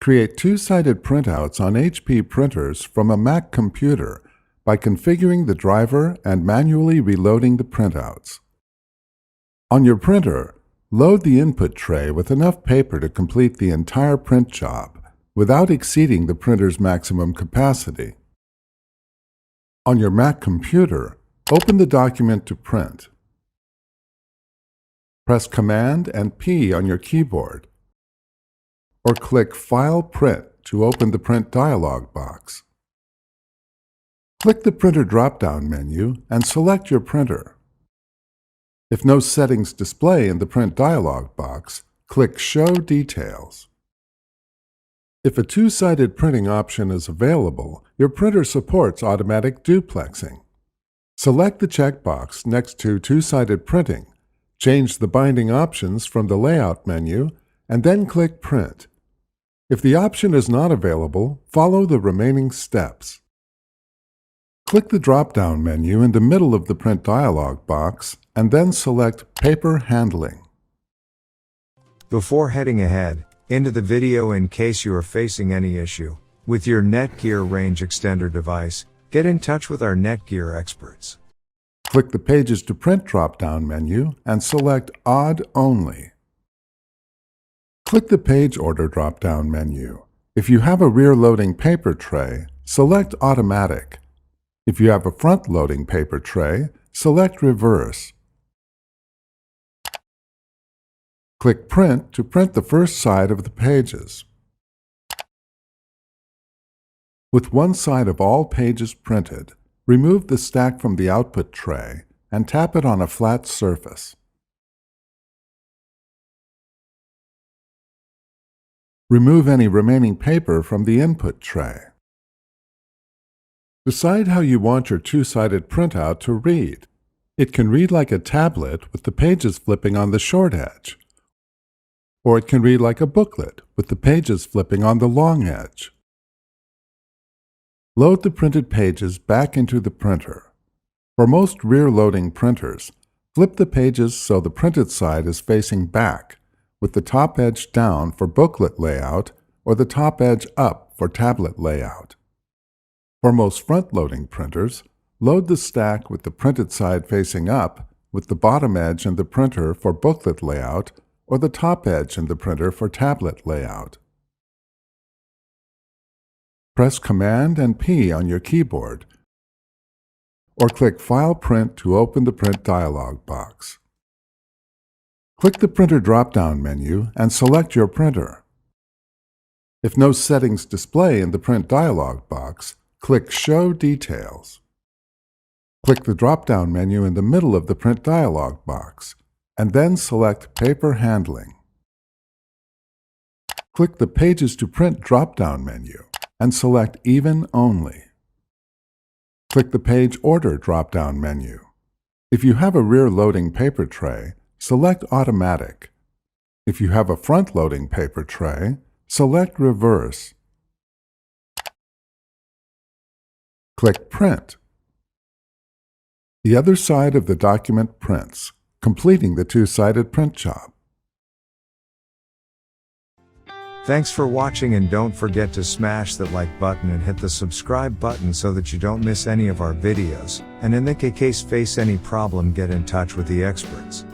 Create two-sided printouts on HP printers from a Mac computer by configuring the driver and manually reloading the printouts. On your printer, load the input tray with enough paper to complete the entire print job without exceeding the printer's maximum capacity. On your Mac computer, open the document to print. Press Command and P on your keyboard, or click File Print to open the Print dialog box. Click the Printer drop-down menu and select your printer. If no settings display in the Print dialog box, click Show Details. If a two-sided printing option is available, your printer supports automatic duplexing. Select the checkbox next to Two-Sided Printing, change the binding options from the Layout menu, and then click Print. If the option is not available, follow the remaining steps. Click the drop-down menu in the middle of the Print dialog box and then select Paper Handling. Before heading ahead into the video, in case you are facing any issue with your Netgear range extender device, get in touch with our Netgear experts. Click the Pages to Print drop-down menu and select Odd Only. Click the Page Order drop-down menu. If you have a rear-loading paper tray, select Automatic. If you have a front-loading paper tray, select Reverse. Click Print to print the first side of the pages. With one side of all pages printed, remove the stack from the output tray and tap it on a flat surface. Remove any remaining paper from the input tray. Decide how you want your two-sided printout to read. It can read like a tablet with the pages flipping on the short edge, or it can read like a booklet with the pages flipping on the long edge. Load the printed pages back into the printer. For most rear-loading printers, flip the pages so the printed side is facing back, with the top edge down for booklet layout or the top edge up for tablet layout. For most front-loading printers, load the stack with the printed side facing up, with the bottom edge in the printer for booklet layout or the top edge in the printer for tablet layout. Press Command and P on your keyboard, or click File Print to open the Print dialog box. Click the Printer drop-down menu and select your printer. If no settings display in the Print dialog box, click Show Details. Click the drop-down menu in the middle of the Print dialog box, and then select Paper Handling. Click the Pages to Print drop-down menu and select Even Only. Click the Page Order drop-down menu. If you have a rear-loading paper tray, select Automatic. If you have a front-loading paper tray, select Reverse. Click Print. The other side of the document prints, completing the two-sided print job. Thanks for watching, and don't forget to smash that like button and hit the subscribe button so that you don't miss any of our videos, and in the case face any problem, get in touch with the experts.